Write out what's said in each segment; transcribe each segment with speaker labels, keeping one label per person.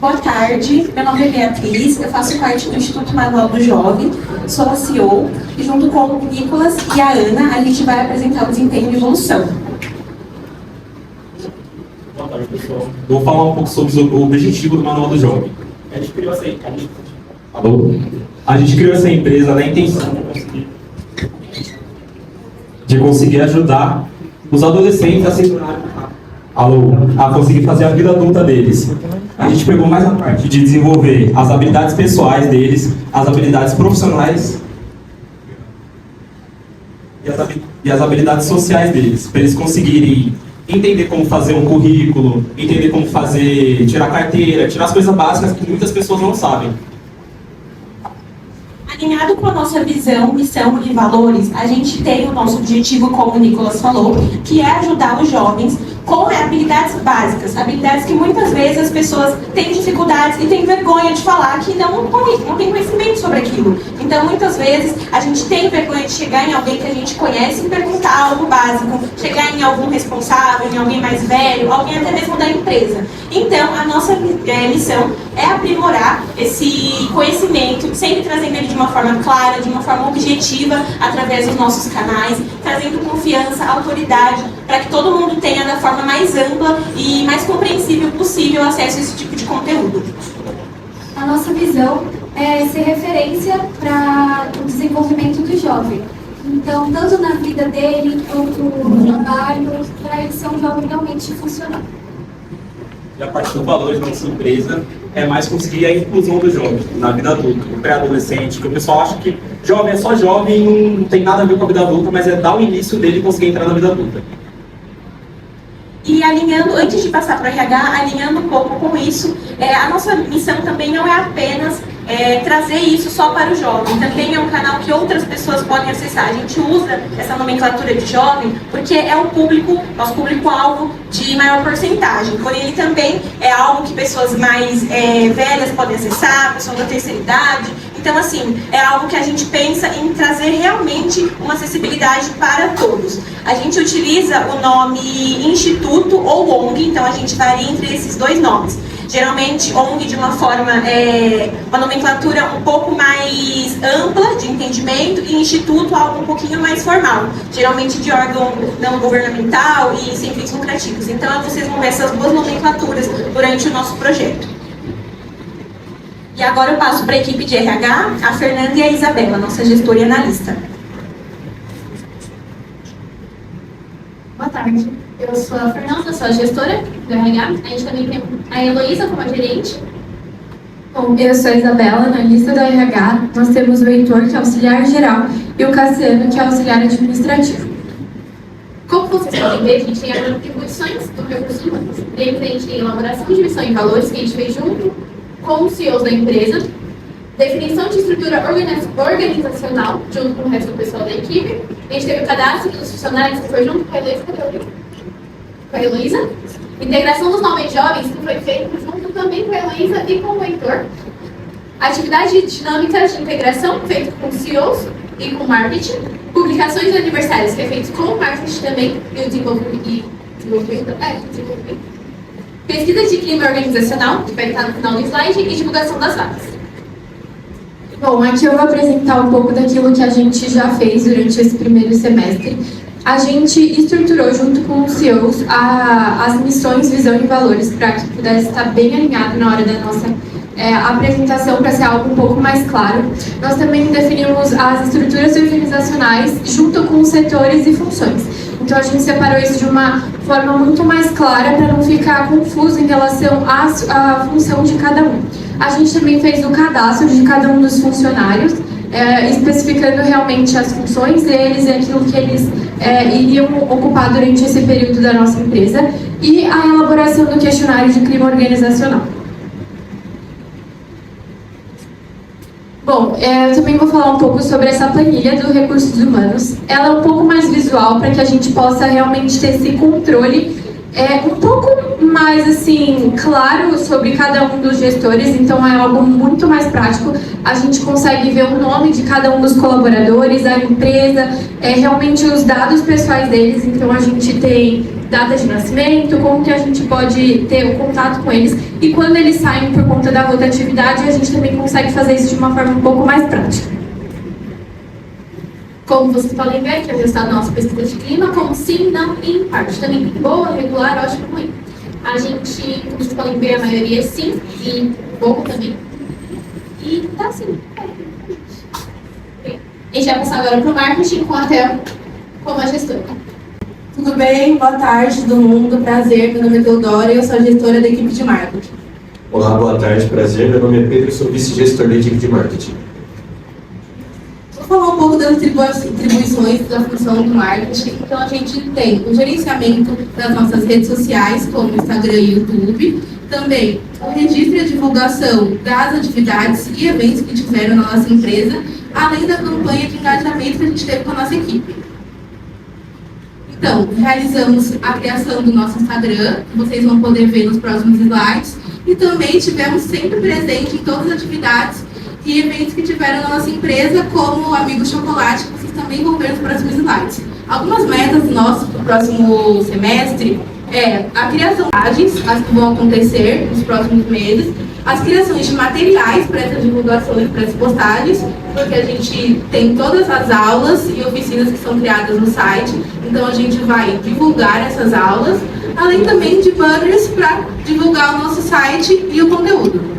Speaker 1: Boa tarde, meu nome é Beatriz, eu faço parte do Instituto Manual do Jovem, sou a CEO e junto com o Nicolas e a Ana, a gente vai apresentar o desempenho e evolução.
Speaker 2: Boa tarde, pessoal. Vou falar um pouco sobre o objetivo do Manual do Jovem. A gente criou essa empresa na intenção de conseguir ajudar os adolescentes a se tornarem a conseguir fazer a vida adulta deles. A gente pegou mais a parte de desenvolver as habilidades pessoais deles, as habilidades profissionais e as habilidades sociais deles, para eles conseguirem entender como fazer um currículo, entender como tirar carteira, tirar as coisas básicas que muitas pessoas não sabem.
Speaker 1: Alinhado com a nossa visão, missão e valores, a gente tem o nosso objetivo, como o Nicolas falou, que é ajudar os jovens com habilidades básicas, habilidades que muitas vezes as pessoas têm dificuldades e têm vergonha de falar que não tem conhecimento sobre aquilo. Então, muitas vezes, a gente tem vergonha de chegar em alguém que a gente conhece e perguntar algo básico, chegar em algum responsável, em alguém mais velho, alguém até mesmo da empresa. Então, a nossa missão é aprimorar esse conhecimento, sempre trazendo ele de uma forma clara, de uma forma objetiva, através dos nossos canais, trazendo confiança, autoridade, para que todo mundo tenha da forma mais ampla e mais compreensível possível acesso a esse tipo de conteúdo.
Speaker 3: A nossa visão é ser referência para o desenvolvimento do jovem. Então, tanto na vida dele, quanto no trabalho, para ele ser um jovem realmente funcional.
Speaker 2: E a parte do valor da nossa empresa é mais conseguir a inclusão do jovem na vida adulta, no pré-adolescente, que o pessoal acha que jovem é só jovem e não tem nada a ver com a vida adulta, mas é dar o início dele conseguir entrar na vida adulta.
Speaker 1: E alinhando, antes de passar para o RH, alinhando um pouco com isso, a nossa missão também não é apenas trazer isso só para o jovem, também é um canal que outras pessoas podem acessar. A gente usa essa nomenclatura de jovem porque é o nosso público-alvo de maior porcentagem, porém ele também é algo que pessoas mais velhas podem acessar, pessoas da terceira idade. Então, assim, é algo que a gente pensa em trazer realmente uma acessibilidade para todos. A gente utiliza o nome Instituto ou ONG, então a gente varia entre esses dois nomes. Geralmente, ONG de uma forma, uma nomenclatura um pouco mais ampla de entendimento e Instituto algo um pouquinho mais formal, geralmente de órgão não governamental e sem fins lucrativos. Então, vocês vão ver essas duas nomenclaturas durante o nosso projeto. E agora eu passo para a equipe de RH, a Fernanda e a Isabela, nossa gestora e analista.
Speaker 4: Boa tarde, eu sou a Fernanda, sou a gestora do RH. A gente também tem a Heloísa como a gerente.
Speaker 5: Bom, eu sou a Isabela, analista do RH. Nós temos o Heitor, que é auxiliar geral, e o Cassiano, que é auxiliar administrativo.
Speaker 4: Como vocês podem ver, a gente tem as atribuições do recurso humano. Dentro a gente tem elaboração de missão e valores, que a gente fez junto com os CEOs da empresa, definição de estrutura organizacional, junto com o resto do pessoal da equipe. A gente teve o cadastro dos funcionários, que foi junto com a Heloísa. Integração dos novos jovens, que foi feito junto também com a Heloísa e com o Heitor. Atividade dinâmica de integração, feita com os CEOs e com o marketing. Publicações de aniversários, que é feito com o marketing também e o desenvolvimento. Pesquisa de clima organizacional, que vai estar no final do slide, e divulgação das vagas.
Speaker 5: Bom, aqui eu vou apresentar um pouco daquilo que a gente já fez durante esse primeiro semestre. A gente estruturou junto com os CEOs as missões, visão e valores para que pudesse estar bem alinhado na hora da nossa apresentação, para ser algo um pouco mais claro. Nós também definimos as estruturas organizacionais junto com os setores e funções. Então a gente separou isso de uma forma muito mais clara para não ficar confuso em relação à função de cada um. A gente também fez o cadastro de cada um dos funcionários, especificando realmente as funções deles e aquilo que eles iriam ocupar durante esse período da nossa empresa, e a elaboração do questionário de clima organizacional. Bom, eu também vou falar um pouco sobre essa planilha do Recursos Humanos. Ela é um pouco mais visual para que a gente possa realmente ter esse controle um pouco mais assim claro sobre cada um dos gestores, então é algo muito mais prático. A gente consegue ver o nome de cada um dos colaboradores, a empresa, realmente os dados pessoais deles. Então a gente tem data de nascimento, como que a gente pode ter o contato com eles. E quando eles saem por conta da rotatividade, a gente também consegue fazer isso de uma forma um pouco mais prática.
Speaker 4: Como vocês podem ver, que é o resultado da nossa pesquisa de clima, como sim, não e em parte. Também tem boa, regular, ótimo, ruim. A gente, como vocês podem ver, a maioria é sim, e pouco também. E tá assim. A gente vai passar agora para o marketing com a Theo como a gestora.
Speaker 6: Tudo bem? Boa tarde, todo mundo. Prazer, meu nome é Teodora e eu sou a gestora da equipe de marketing.
Speaker 7: Olá, boa tarde, prazer. Meu nome é Pedro e sou vice-gestor da equipe de marketing.
Speaker 6: Vou falar um pouco das atribuições da função do marketing. Então, a gente tem o gerenciamento das nossas redes sociais, como Instagram e YouTube. Também o registro e a divulgação das atividades e eventos que tiveram na nossa empresa, além da campanha de engajamento que a gente teve com a nossa equipe. Então, realizamos a criação do nosso Instagram, que vocês vão poder ver nos próximos slides, e também tivemos sempre presente em todas as atividades e eventos que tiveram na nossa empresa, como o Amigo Chocolate, que vocês também vão ver nos próximos slides. Algumas metas nossas para o próximo semestre é a criação de imagens, as que vão acontecer nos próximos meses, as criações de materiais para essas divulgações, para essas postagens, porque a gente tem todas as aulas e oficinas que são criadas no site, então a gente vai divulgar essas aulas, além também de banners para divulgar o nosso site e o conteúdo.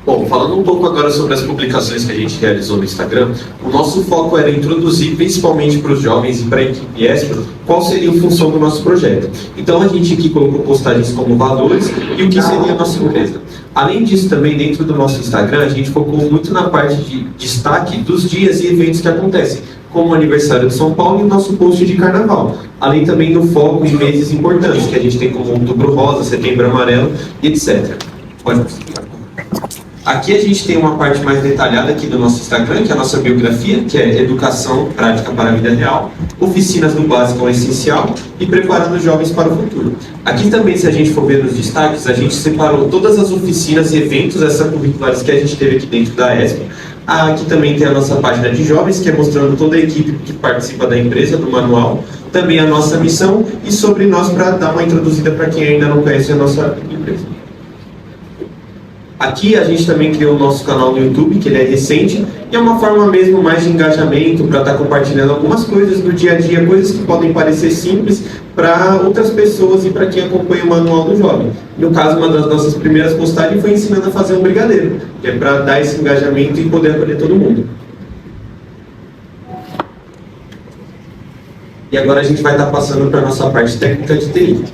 Speaker 7: Bom, falando um pouco agora sobre as publicações que a gente realizou no Instagram, o nosso foco era introduzir, principalmente para os jovens e para a equipe Espro, qual seria a função do nosso projeto. Então a gente aqui colocou postagens como valores e o que seria a nossa empresa. Além disso, também dentro do nosso Instagram, a gente focou muito na parte de destaque dos dias e eventos que acontecem, como o aniversário de São Paulo e o nosso post de carnaval. Além também do foco em meses importantes, que a gente tem como Outubro Rosa, Setembro Amarelo, etc. Pode explicar. Aqui a gente tem uma parte mais detalhada aqui do nosso Instagram, que é a nossa biografia, que é educação prática para a vida real, oficinas do básico ao essencial e preparando os jovens para o futuro. Aqui também, se a gente for ver nos destaques, a gente separou todas as oficinas e eventos extracurriculares que a gente teve aqui dentro da ESP. Aqui também tem a nossa página de jovens, que é mostrando toda a equipe que participa da empresa, do manual, também a nossa missão e sobre nós para dar uma introduzida para quem ainda não conhece a nossa empresa. Aqui a gente também criou o nosso canal no YouTube, que ele é recente, e é uma forma mesmo mais de engajamento, para estar compartilhando algumas coisas do dia a dia, coisas que podem parecer simples para outras pessoas e para quem acompanha o Manual do Jovem. No caso, uma das nossas primeiras postagens foi ensinando a fazer um brigadeiro, que é para dar esse engajamento e poder acolher todo mundo. E agora a gente vai estar passando para a nossa parte técnica de TI.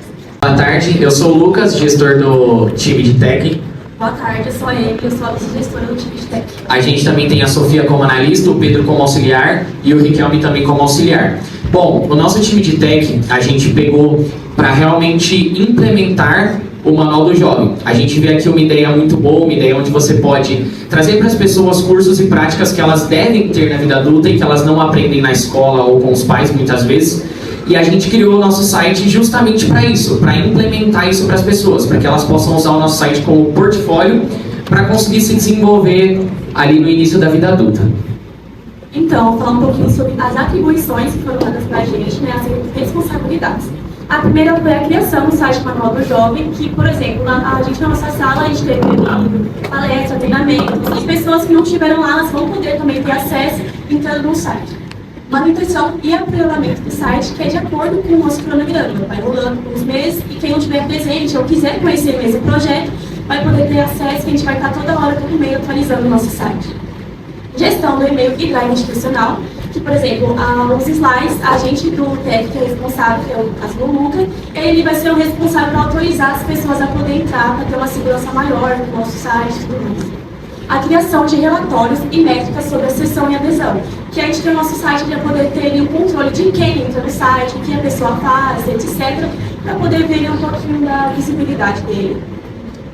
Speaker 8: Boa tarde, eu sou o Lucas, gestor do time de Tech.
Speaker 1: Boa tarde, eu sou a Amy, eu sou a vice-gestora do time de Tech.
Speaker 8: A gente também tem a Sofia como analista, o Pedro como auxiliar e o Riquelme também como auxiliar. Bom, o nosso time de Tech, a gente pegou para realmente implementar o Manual do Jovem. A gente vê aqui uma ideia muito boa, uma ideia onde você pode trazer para as pessoas cursos e práticas que elas devem ter na vida adulta e que elas não aprendem na escola ou com os pais muitas vezes. E a gente criou o nosso site justamente para isso, para implementar isso para as pessoas, para que elas possam usar o nosso site como portfólio para conseguir se desenvolver ali no início da vida adulta.
Speaker 1: Então, vou falar um pouquinho sobre as atribuições que foram dadas para a gente, né, as responsabilidades. A primeira foi a criação do site Manual do Jovem, que, por exemplo, a gente na nossa sala, a gente teve palestra, treinamento, as pessoas que não estiveram lá, elas vão poder também ter acesso entrando no site. Manutenção e aprimoramento do site, que é de acordo com o nosso cronograma, vai rolando com os meses, e quem não estiver presente ou quiser conhecer mesmo o projeto, vai poder ter acesso, que a gente vai estar toda hora, todo mês, atualizando o nosso site. Gestão do e-mail e drive institucional, que, por exemplo, os slides, a gente do TEC, que é responsável, que é o caso do Luca, ele vai ser o responsável para autorizar as pessoas a poder entrar, para ter uma segurança maior no nosso site e tudo mais. A criação de relatórios e métricas sobre a sessão e adesão, que a gente tem o nosso site para poder ter ali, o controle de quem entra no site, o que a pessoa faz, etc., para poder ver um pouquinho da visibilidade dele.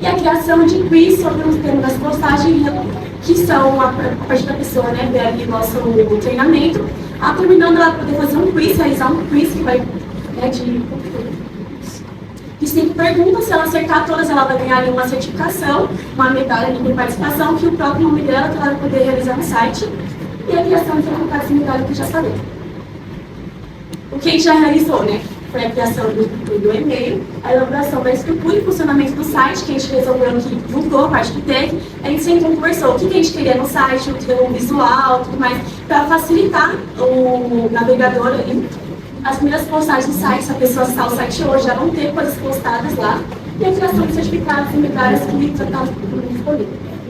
Speaker 1: E a criação de quiz sobre os temas das postagens, que são a partir da pessoa, né, ver ali o nosso treinamento, terminando ela poder fazer um quiz, realizar um quiz que vai, né, de 5 perguntas. Se ela acertar todas, ela vai ganhar ali uma certificação, uma medalha de participação, que o próprio nome dela, que ela vai poder realizar no site, e a criação de certificados e medalha que já falei. O que a gente já realizou, né? Foi a criação do e-mail, a elaboração da estrutura e funcionamento do site, que a gente resolveu aqui, juntou a parte do tech, a gente sentou e conversou o que a gente queria no site, o visual, tudo mais, para facilitar o navegador ali. As primeiras postagens do site, se a pessoa acessar o site hoje, já vão ter coisas postadas lá, e a criação de certificados e medalhas que tratados por disponível.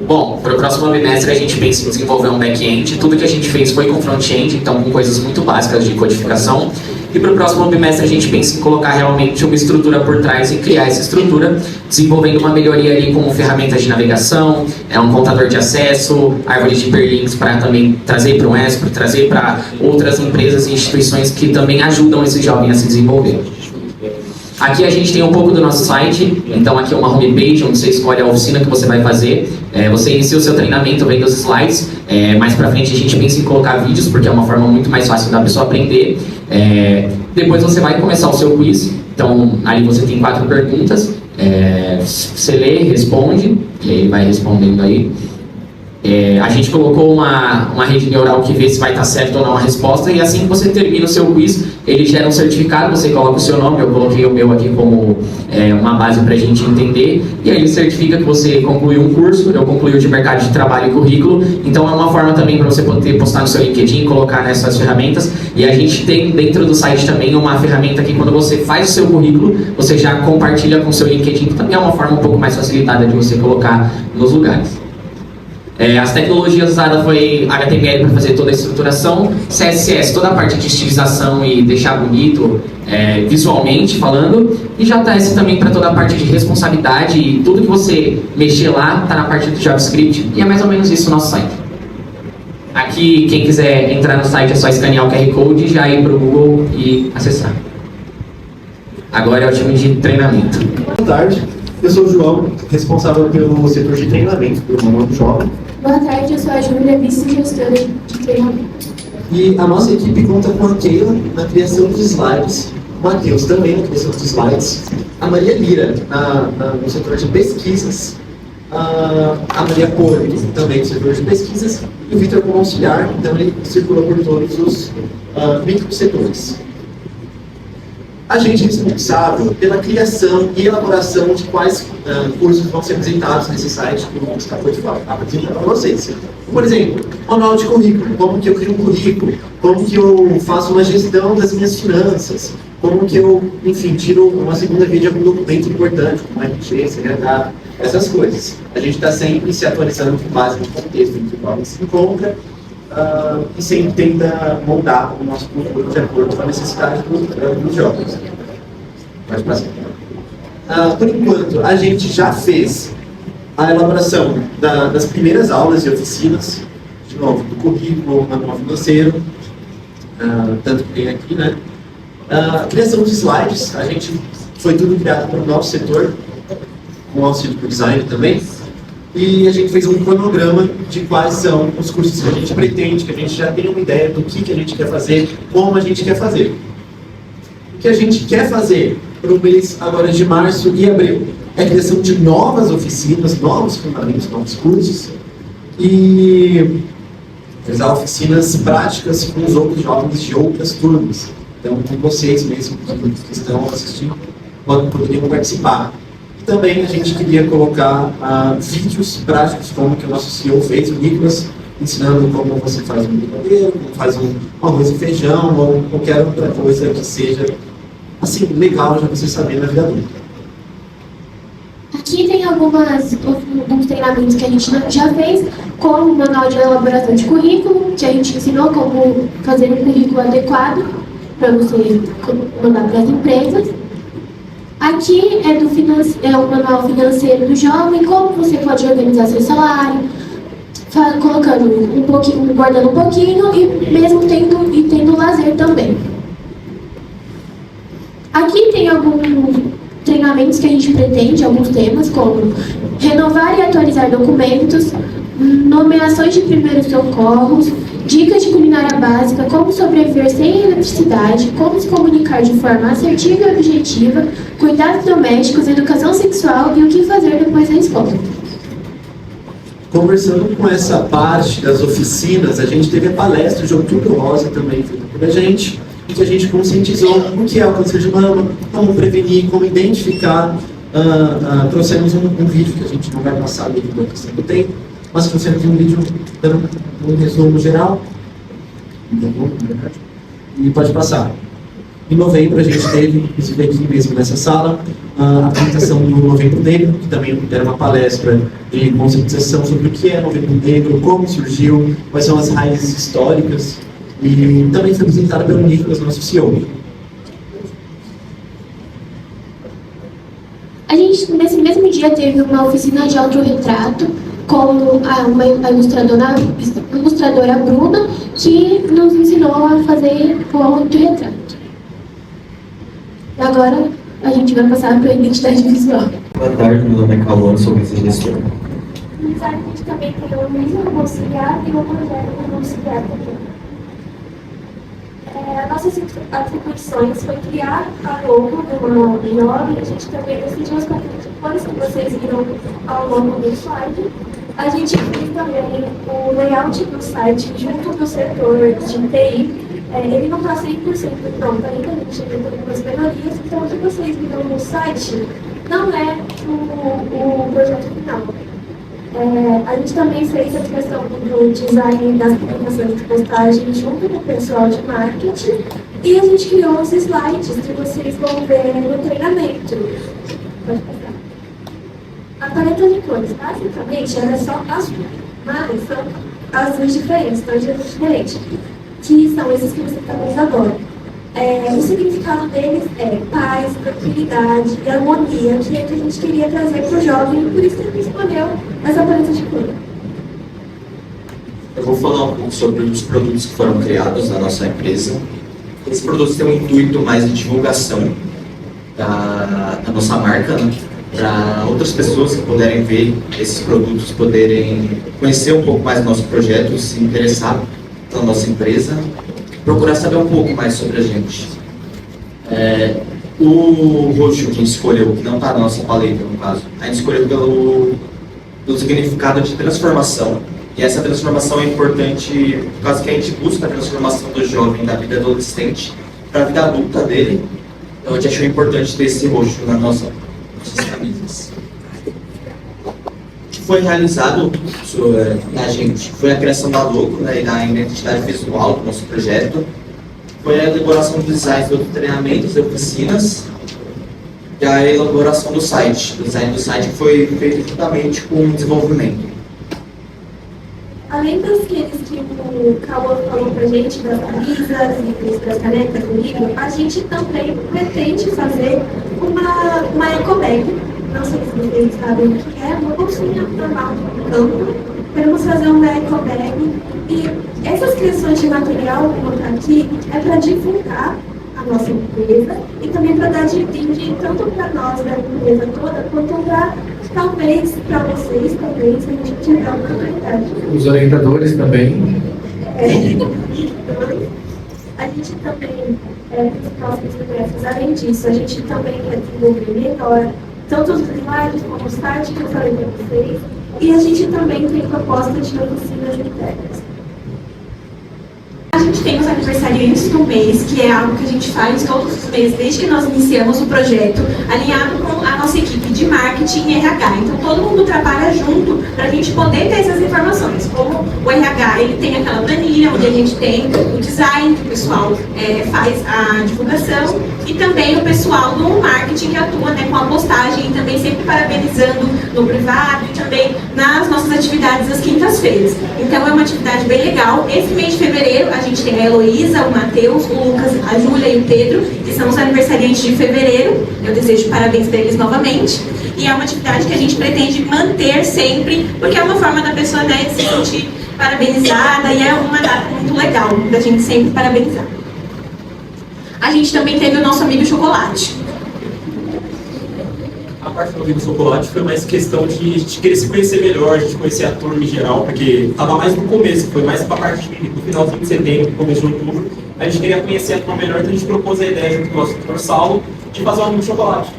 Speaker 8: Bom, para o próximo bimestre a gente pensa em desenvolver um back-end. Tudo que a gente fez foi com front-end, então com coisas muito básicas de codificação. E para o próximo bimestre a gente pensa em colocar realmente uma estrutura por trás e criar essa estrutura, desenvolvendo uma melhoria ali com ferramentas de navegação, um contador de acesso, árvore de hiperlinks para também trazer para o Espro, trazer para outras empresas e instituições que também ajudam esse jovem a se desenvolver. Aqui a gente tem um pouco do nosso site, então aqui é uma homepage onde você escolhe a oficina que você vai fazer. Você inicia o seu treinamento vendo os slides, mais pra frente a gente pensa em colocar vídeos, porque é uma forma muito mais fácil da pessoa aprender. Depois você vai começar o seu quiz, então ali você tem 4 perguntas, você lê, responde, e aí ele vai respondendo aí. A gente colocou uma rede neural que vê se vai estar certo ou não a resposta, e assim que você termina o seu quiz, ele gera um certificado, você coloca o seu nome, eu coloquei o meu aqui como uma base para a gente entender, e aí ele certifica que você concluiu um curso, eu concluí o de mercado de trabalho e currículo, então é uma forma também para você poder postar no seu LinkedIn, colocar nessas ferramentas, e a gente tem dentro do site também uma ferramenta que quando você faz o seu currículo, você já compartilha com o seu LinkedIn, que também é uma forma um pouco mais facilitada de você colocar nos lugares. As tecnologias usadas foi HTML para fazer toda a estruturação, CSS, toda a parte de estilização e deixar bonito visualmente falando, e JS também para toda a parte de responsabilidade, e tudo que você mexer lá está na parte do JavaScript, e é mais ou menos isso o nosso site. Aqui, quem quiser entrar no site é só escanear o QR Code, já ir para o Google e acessar. Agora é o time de treinamento.
Speaker 9: Boa tarde, eu sou o João, responsável pelo setor de treinamento do Manual do Jovem.
Speaker 3: Boa tarde, eu sou a Júlia, vice-gestora de treinamento.
Speaker 9: E a nossa equipe conta com a Keila na criação dos slides, o Matheus também na criação dos slides, a Maria Lira no setor de pesquisas, a Maria Poli também no setor de pesquisas, e o Vitor como auxiliar, então ele circula por todos os microsetores. A gente é responsável pela criação e elaboração de quais cursos vão ser apresentados nesse site que o Lucas acabou de apresentar para vocês. Por exemplo, manual de currículo, como que eu crio um currículo, como que eu faço uma gestão das minhas finanças, como que eu, enfim, tiro uma segunda via de algum documento importante, como RG, CNH, essas coisas. A gente está sempre se atualizando com base no contexto em que o jovem se encontra, e sempre tenta moldar o nosso currículo de acordo com a necessidade dos jovens. Mais pra cima. Por enquanto, a gente já fez a elaboração das primeiras aulas e oficinas, de novo, do currículo, manual financeiro, tanto que tem aqui, né? A criação de slides, a gente foi tudo criado para o nosso setor, com auxílio do design também. E a gente fez um cronograma de quais são os cursos que a gente pretende, que a gente já tem uma ideia do que a gente quer fazer, como a gente quer fazer. O que a gente quer fazer para o mês agora de março e abril é a criação de novas oficinas, novos fundamentos, novos cursos, e realizar oficinas práticas com os outros jovens de outras turmas. Então, com vocês mesmos que estão assistindo, poderiam participar. E também a gente queria colocar vídeos práticos, como que o nosso CEO fez, o Nicolas, ensinando como você faz um brigadeiro, como faz um arroz e feijão, ou qualquer outra coisa que seja, assim, legal já você saber na vida adulta.
Speaker 3: Aqui tem alguns treinamentos que a gente já fez, como o manual de elaboração de currículo, que a gente ensinou como fazer um currículo adequado para você mandar para as empresas. Aqui é o manual financeiro do jovem, como você pode organizar seu salário, colocando um pouquinho, guardando um pouquinho e mesmo tendo lazer também. Aqui tem alguns treinamentos que a gente pretende, alguns temas, como renovar e atualizar documentos, nomeações de primeiros socorros, dicas de culinária básica, como sobreviver sem eletricidade, como se comunicar de forma assertiva e objetiva, cuidados domésticos, educação sexual e o que fazer depois da escola.
Speaker 9: Conversando com essa parte das oficinas, a gente teve a palestra de Outubro Rosa também feita por a gente, em que a gente conscientizou o que é o câncer de mama, como prevenir, como identificar. Trouxemos um vídeo que a gente não vai passar devido à questão do tempo, mas trouxemos um vídeo dando um resumo geral. E pode passar. Em novembro a gente teve, inclusive aqui mesmo nessa sala, a apresentação do Novembro Negro, que também era uma palestra de conscientização sobre o que é Novembro Negro, como surgiu, quais são as raízes históricas, e também foi apresentada pelo Nicolas, nosso CEO.
Speaker 3: A gente, nesse mesmo dia, teve uma oficina de autorretrato com uma ilustradora Bruna, que nos ensinou a fazer o autorretrato. Agora, a gente vai passar para a identidade visual.
Speaker 10: Boa tarde, meu nome é Cauã, sou vice-gestor.
Speaker 3: Mas a gente também tem o mesmo auxiliar e o projeto como auxiliar também. Nossas atribuições foi criar a logo do Manual do Jovem. A gente também decidiu as cores que vocês viram ao longo do slide. A gente fez também o layout do site junto do setor de TI. Ele não está 100% pronto ainda, a gente ainda tem algumas melhorias. Então, o que vocês viram no site não é o projeto final. A gente também fez a questão do design das publicações de postagem junto com o pessoal de marketing e a gente criou os slides que vocês vão ver no treinamento. Pode passar. A paleta de cores, basicamente, ela é só azul, mas são azuis diferentes, tons de azul diferentes, que são esses que você está vendo agora. O significado deles é paz, tranquilidade e harmonia, que é o que a gente queria trazer para o jovem, e por isso que a gente escolheu essa paleta de cor.
Speaker 10: Eu vou falar um pouco sobre os produtos que foram criados na nossa empresa. Esses produtos têm um intuito mais de divulgação da nossa marca, né? Para outras pessoas que puderem ver esses produtos, poderem conhecer um pouco mais do nosso projeto, se interessar pela nossa empresa, procurar saber um pouco mais sobre a gente. O roxo que a gente escolheu, que não está na nossa paleta no caso, a gente escolheu pelo significado de transformação. E essa transformação é importante por causa que a gente busca a transformação do jovem da vida adolescente para a vida adulta dele. Então a gente achou importante ter esse roxo nas nossas camisas. O que foi realizado na gente foi a criação da logo, né, e da identidade visual do nosso projeto. Foi a elaboração dos designs dos treinamentos e oficinas e a elaboração do site. O design do site foi feito juntamente com o desenvolvimento.
Speaker 3: Além das que o Cauã falou pra gente, das camisas e das canecas do livro, a gente também pretende fazer uma ecobag. Não sei se vocês sabem o que é, uma bolsinha normal do campo. Queremos fazer uma ecobag e essas criações de material que vão estar aqui é para divulgar a nossa empresa e também para dar de brinde tanto para nós da empresa toda, quanto para talvez para vocês também, se a gente tiver a oportunidade.
Speaker 8: Os orientadores também.
Speaker 3: A gente também, nos próximos semestres, além disso, a gente também quer desenvolver melhor tanto os slides como o site que eu falei para vocês, e a gente também tem proposta de oficinas internas.
Speaker 1: A gente tem os aniversariantes do mês, que é algo que a gente faz todos os meses, desde que nós iniciamos o projeto, alinhado com a nossa equipe de marketing e RH. Então, todo mundo trabalha junto para a gente poder ter essas informações. Como o RH, ele tem aquela planilha, onde a gente tem o design, que o pessoal faz a divulgação, e também o pessoal do marketing, que atua, né, com a postagem, e também sempre parabenizando no privado e também nas nossas atividades às quintas-feiras. Então, é uma atividade bem legal. Esse mês de fevereiro, a gente tem a Heloísa, o Matheus, o Lucas, a Júlia e o Pedro, que são os aniversariantes de fevereiro. Eu desejo parabéns para eles novamente. E é uma atividade que a gente pretende manter sempre, porque é uma forma da pessoa, né, de se sentir parabenizada e é uma data muito legal da gente sempre parabenizar. A gente também teve o nosso amigo Chocolate.
Speaker 2: A parte do amigo Chocolate foi mais questão de a gente querer se conhecer melhor, a gente conhecer a turma em geral, porque estava mais no começo, foi mais para a parte do finalzinho de setembro, começo de outubro. A gente queria conhecer a turma melhor, então a gente propôs a ideia junto com o nosso professor Saulo de fazer um amigo Chocolate.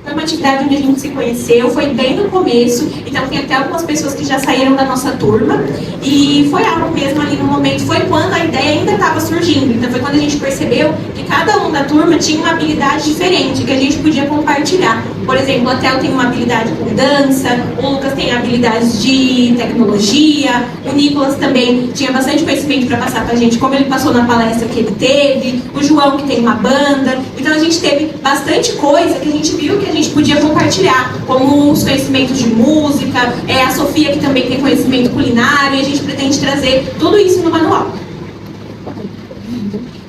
Speaker 1: Foi uma atividade onde a gente se conheceu, foi bem no começo, então tem até algumas pessoas que já saíram da nossa turma, e foi algo mesmo ali no momento, foi quando a ideia ainda estava surgindo, então foi quando a gente percebeu que cada um da turma tinha uma habilidade diferente, que a gente podia compartilhar. Por exemplo, a Theo tem uma habilidade com dança, o Lucas tem habilidades de tecnologia, o Nicolas também tinha bastante conhecimento para passar pra gente, como ele passou na palestra que ele teve, o João que tem uma banda, então a gente teve bastante coisa que a gente viu que a gente podia compartilhar, como os conhecimentos de música, a Sofia que também tem conhecimento culinário, e a gente pretende trazer tudo isso no manual.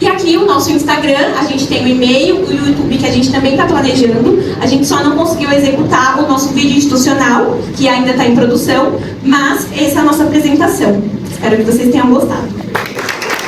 Speaker 1: E aqui o nosso Instagram, a gente tem o e-mail, o YouTube que a gente também está planejando, a gente só não conseguiu executar o nosso vídeo institucional, que ainda está em produção, mas essa é a nossa apresentação. Espero que vocês tenham gostado.